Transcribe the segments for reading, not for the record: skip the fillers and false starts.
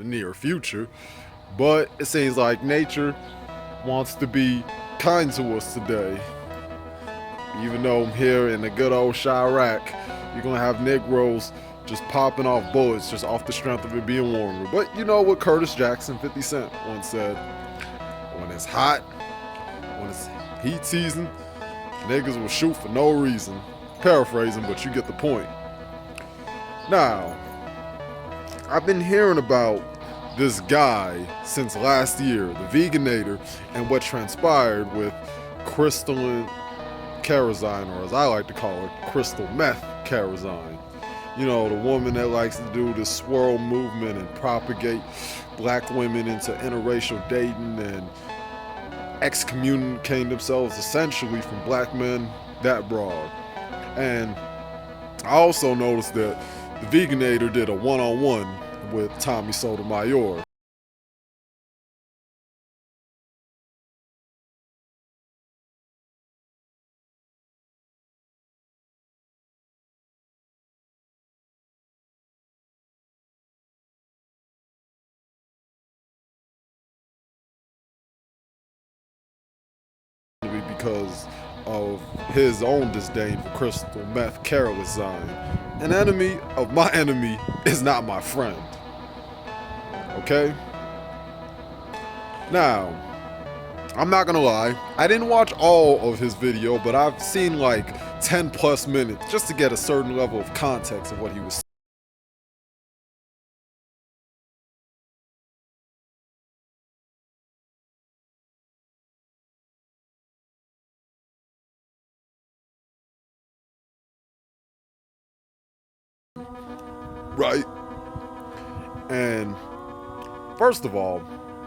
the near future. But it seems like nature wants to be kind to us today. Even though here in the good old Chirac, you're gonna have Negroes just popping off bullets just off the strength of it being warmer. But you know what Curtis Jackson, 50 Cent, once said: when it's hot, when it's heat season, niggas will shoot for no reason. Paraphrasing, but you get the point. Now, I've been hearing about this guy since last year, the Veganator, and what transpired with Christelyn Karazin, or as I like to call her, Crystal Meth CARELESSzin. You know, the woman that likes to do the Swirl movement and propagate black women into interracial dating and excommunicating themselves essentially from black men, that broad. And I also noticed that the Veganator did a one-on-one with Tommy Sotomayor. Because of his own disdain for Crystal Meth CARELESSzin. An enemy of my enemy is not my friend. Okay? Now, I'm not gonna lie, I didn't watch all of his video, but I've seen like 10 plus minutes just to get a certain level of context of what he was saying. Right? And first of all,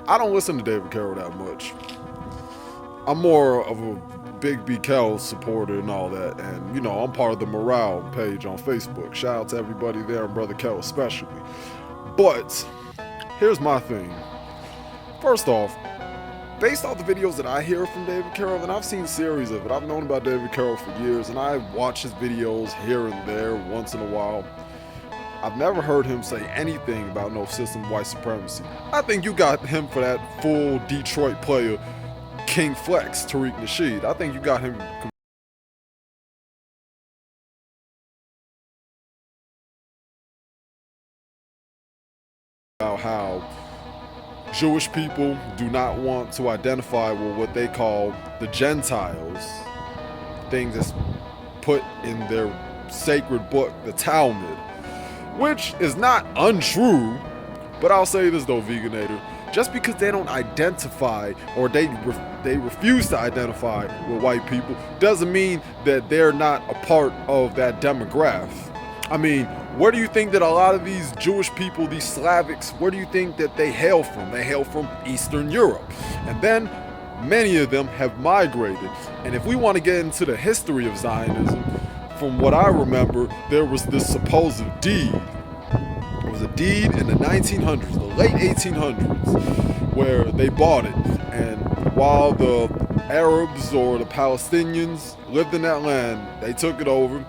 I don't listen to David Carroll that much. I'm more of a BIGBKEL supporter and all that, and you know, I'm part of the morale page on Facebook. Shout out to everybody there, and Brother Kel especially. But here's my thing. First off, based off the videos that I hear from David Carroll, and I've seen series of it, I've known about David Carroll for years, and I watch his videos here and there once in a while. I've never heard him say anything about no system of white supremacy. I think you got him for that full Detroit player, King Flex, Tariq Nasheed. I think you got him about how Jewish people do not want to identify with what they call the Gentiles, things that's put in their sacred book, the Talmud, which is not untrue. But I'll say this though, Veganator, just because they don't identify, or they refuse to identify with white people, doesn't mean that they're not a part of that demographic. I mean, where do you think that a lot of these Jewish people, these Slavics, where do you think that they hail from? They hail from Eastern Europe. And then many of them have migrated. And if we want to get into the history of Zionism, from what I remember, there was this supposed deed. It was a deed in the 1900s, the late 1800s, where they bought it. And while the Arabs or the Palestinians lived in that land, they took it over.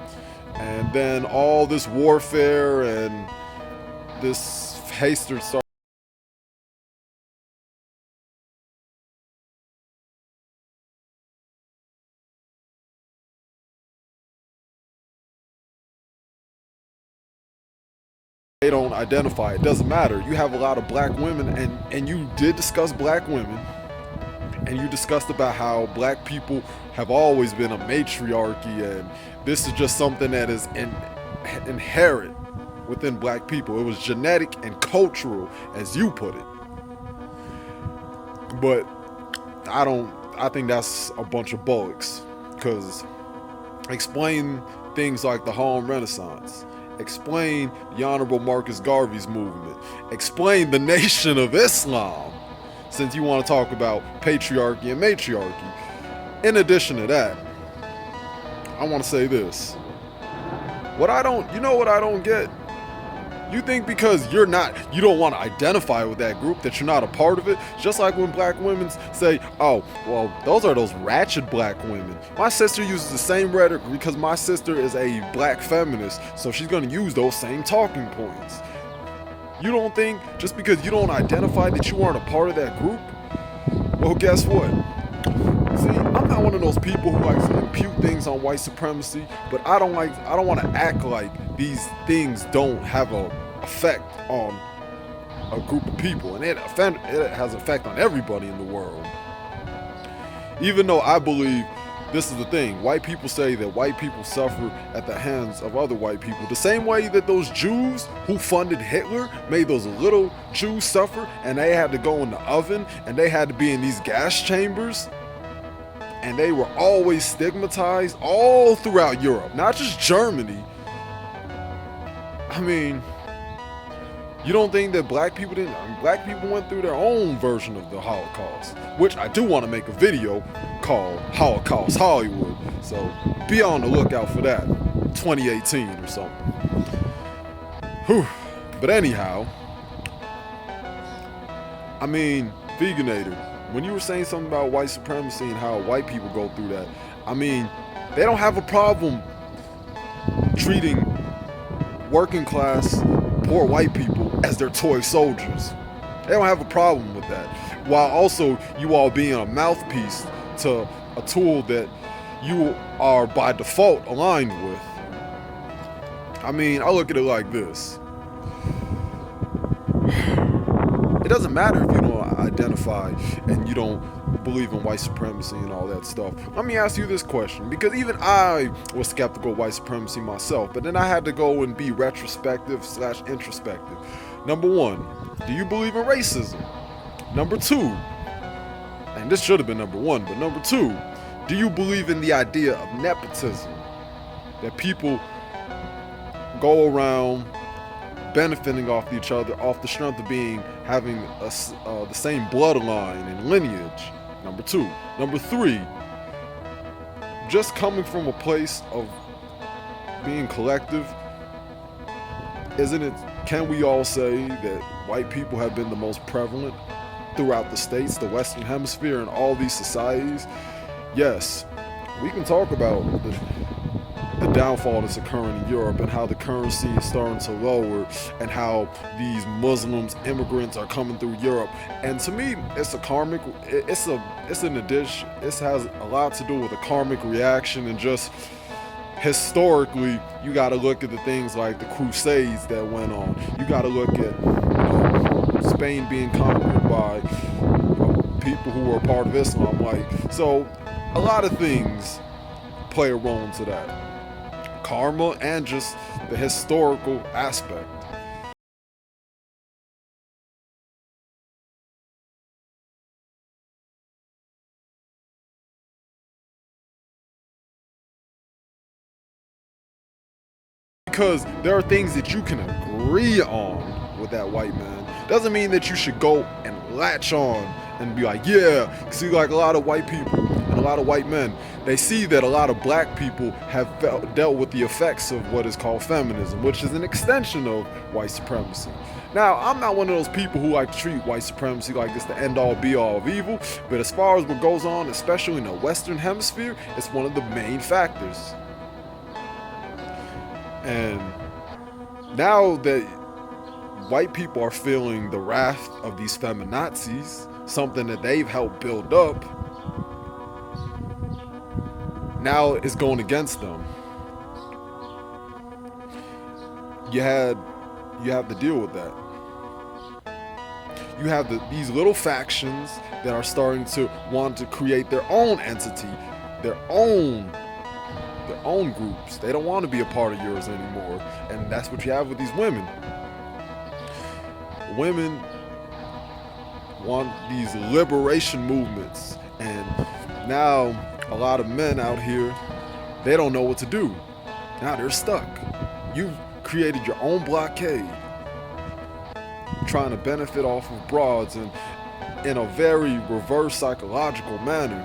And then all this warfare and this hatred started. They don't identify. It doesn't matter. You have a lot of black women, and you did discuss black women, and you discussed about how black people have always been a matriarchy, and this is just something that is inherent within black people. It was genetic and cultural, as you put it. But I think that's a bunch of bullocks, because explain things like the Harlem Renaissance, explain the Honorable Marcus Garvey's movement, explain the Nation of Islam, since you want to talk about patriarchy and matriarchy. In addition to that, I want to say this. What I don't get? You think because you don't want to identify with that group, that you're not a part of it? Just like when black women say, oh, well, those ratchet black women. My sister uses the same rhetoric because my sister is a black feminist, so she's going to use those same talking points. You don't think just because you don't identify that you aren't a part of that group? Well, guess what? See, I'm not one of those people who likes to impute things on white supremacy, but I don't want to act like these things don't have a effect on a group of people, and it has an effect on everybody in the world. Even though I believe this is the thing, white people say that white people suffer at the hands of other white people, the same way that those Jews who funded Hitler made those little Jews suffer, and they had to go in the oven, and they had to be in these gas chambers, and they were always stigmatized all throughout Europe, not just Germany. I mean, you don't think that black people didn't? I mean, black people went through their own version of the Holocaust, which I do want to make a video called Holocaust Hollywood. So be on the lookout for that, 2018 or something. Whew. But anyhow, I mean, Veganator, when you were saying something about white supremacy and how white people go through that, I mean, they don't have a problem treating working class poor white people as their toy soldiers. They don't have a problem with that, while also you all being a mouthpiece to a tool that you are by default aligned with. I mean, I look at it like this. It doesn't matter if you don't identify and you don't believe in white supremacy and all that stuff. Let me ask you this question, because even I was skeptical of white supremacy myself, but then I had to go and be retrospective/introspective. Number one, do you believe in racism? Number two, and this should have been number one, but number two, do you believe in the idea of nepotism? That people go around benefiting off each other off the strength of having the same bloodline and lineage. Number two. Number three, just coming from a place of being collective, can we all say that white people have been the most prevalent throughout the states, the Western Hemisphere, and all these societies? Yes, we can talk about the downfall that's occurring in Europe and how the currency is starting to lower and how these Muslims, immigrants are coming through Europe. And to me, it's a karmic, it's an addition. It has a lot to do with a karmic reaction, and just historically, you got to look at the things like the Crusades that went on. You got to look at Spain being conquered by people who were a part of Islam. So a lot of things play a role into that. Karma and just the historical aspect. Because there are things that you can agree on with that white man. Doesn't mean that you should go and latch on and be like, yeah. See, like a lot of white people and a lot of white men, they see that a lot of black people have dealt with the effects of what is called feminism, which is an extension of white supremacy. Now, I'm not one of those people who like to treat white supremacy like it's the end-all be-all of evil, but as far as what goes on, especially in the Western Hemisphere, it's one of the main factors. And now that white people are feeling the wrath of these feminazis, something that they've helped build up, now it's going against them. You have to deal with that. You have these little factions that are starting to want to create their own entity, their own groups. They don't want to be a part of yours anymore. And that's what you have with these women. Women want these liberation movements, and now a lot of men out here, they don't know what to do. Now they're stuck. You've created your own blockade, trying to benefit off of broads, and in a very reverse psychological manner,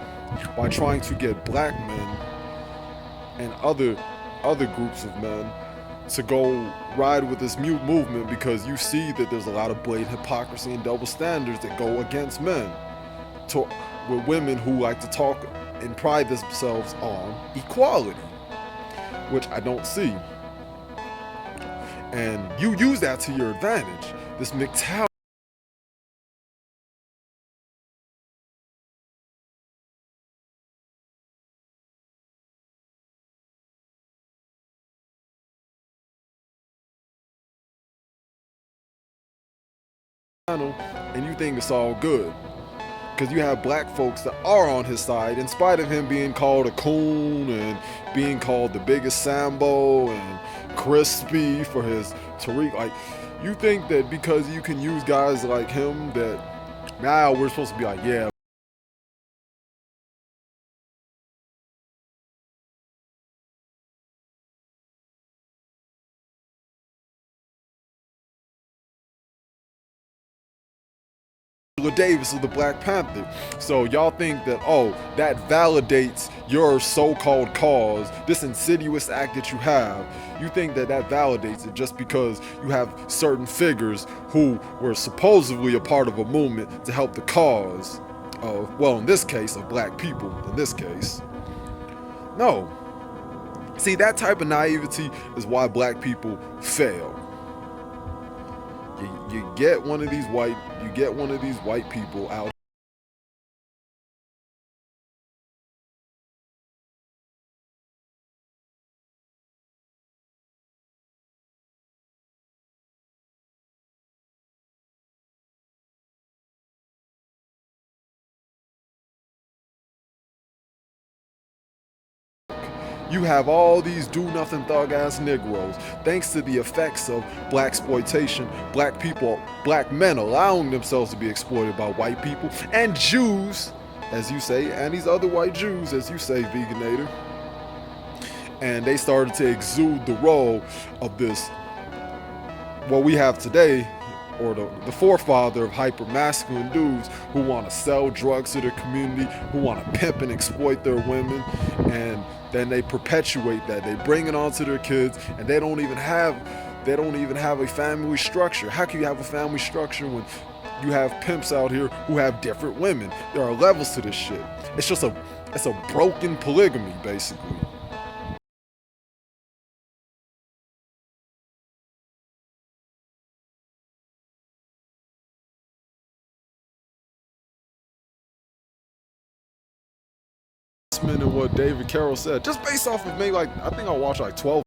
by trying to get black men and other groups of men to go ride with this mute movement, because you see that there's a lot of blatant hypocrisy and double standards that go against men with women who like to talk and pride themselves on equality, which I don't see. And you use that to your advantage. this McTown and you think it's all good. Because you have black folks that are on his side, in spite of him being called a coon and being called the biggest Sambo and crispy for his Tariq. Like, you think that because you can use guys like him that now we're supposed to be like, yeah, Davis of the Black Panther. So y'all think that, oh, that validates your so-called cause, this insidious act that you have. You think that that validates it just because you have certain figures who were supposedly a part of a movement to help the cause of, well, in this case, of black people, in this case. No. See, that type of naivety is why black people fail. You get one of these white people out. You have all these do-nothing thug-ass Negroes, thanks to the effects of black exploitation, black people, black men allowing themselves to be exploited by white people, and Jews, as you say, and these other white Jews, as you say, Veganator. And they started to exude the role of this, what we have today, or the forefather of hyper-masculine dudes who want to sell drugs to their community, who want to pimp and exploit their women, and then they perpetuate that. They bring it onto their kids, and they don't even have a family structure. How can you have a family structure when you have pimps out here who have different women? There are levels to this shit. It's a broken polygamy, basically. And what David Carroll said, just based off of maybe, like, I think I watched like 12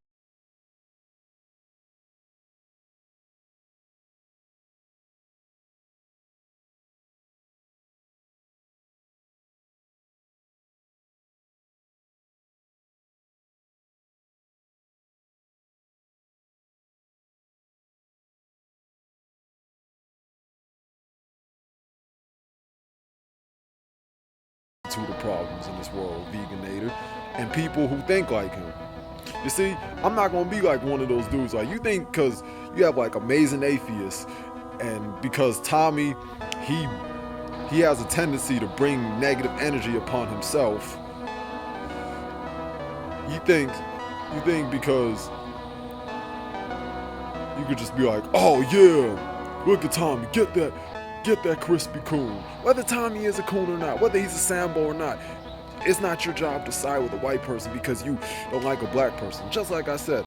to the problems in this world, Veganator, and people who think like him. You see, I'm not gonna be like one of those dudes. Like, you think because you have like amazing atheists, and because Tommy, he has a tendency to bring negative energy upon himself. You think because you could just be like, oh yeah, look at Tommy, get that crispy coon. Whether Tommy is a coon or not, whether he's a Sambo or not, it's not your job to side with a white person because you don't like a black person. Just like I said.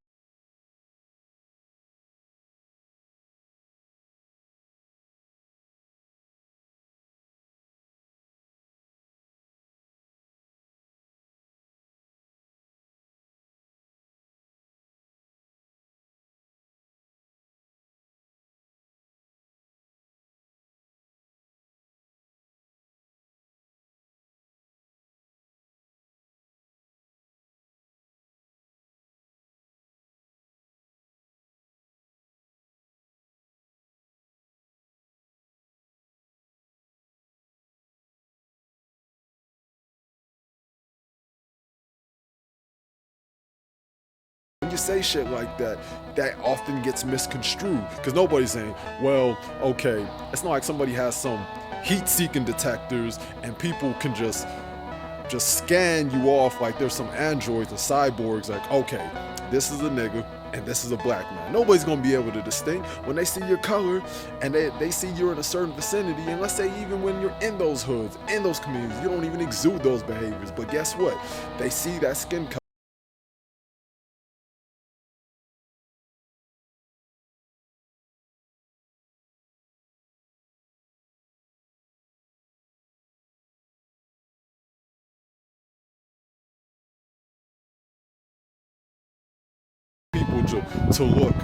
When you say shit like that, that often gets misconstrued because nobody's saying, well, okay, it's not like somebody has some heat-seeking detectors and people can just scan you off like there's some androids or cyborgs. Like, okay, this is a nigga and this is a black man. Nobody's gonna be able to distinguish when they see your color and they see you're in a certain vicinity. And let's say even when you're in those hoods, in those communities, you don't even exude those behaviors. But guess what? They see that skin color. to look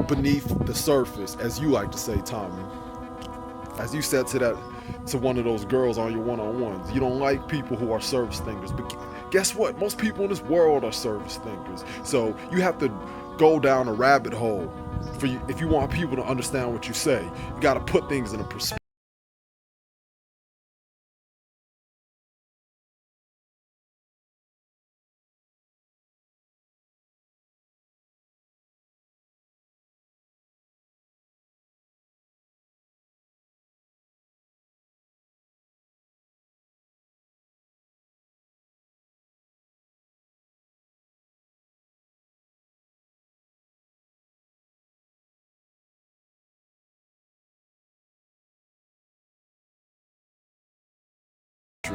beneath the surface, as you like to say, Tommy. As you said to one of those girls on your one-on-ones, you don't like people who are service thinkers. But guess what? Most people in this world are service thinkers. So you have to go down a rabbit hole if you want people to understand what you say. You got to put things in a perspective.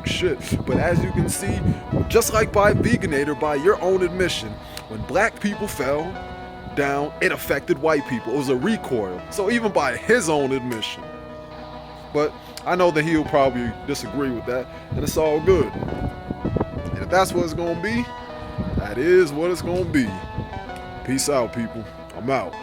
Shit. But as you can see, just like by Veganator, by your own admission, when black people fell down, it affected white people. It was a recoil. So even by his own admission. But I know that he'll probably disagree with that, and it's all good. And if that's what it's gonna be, that is what it's gonna be. Peace out, people. I'm out.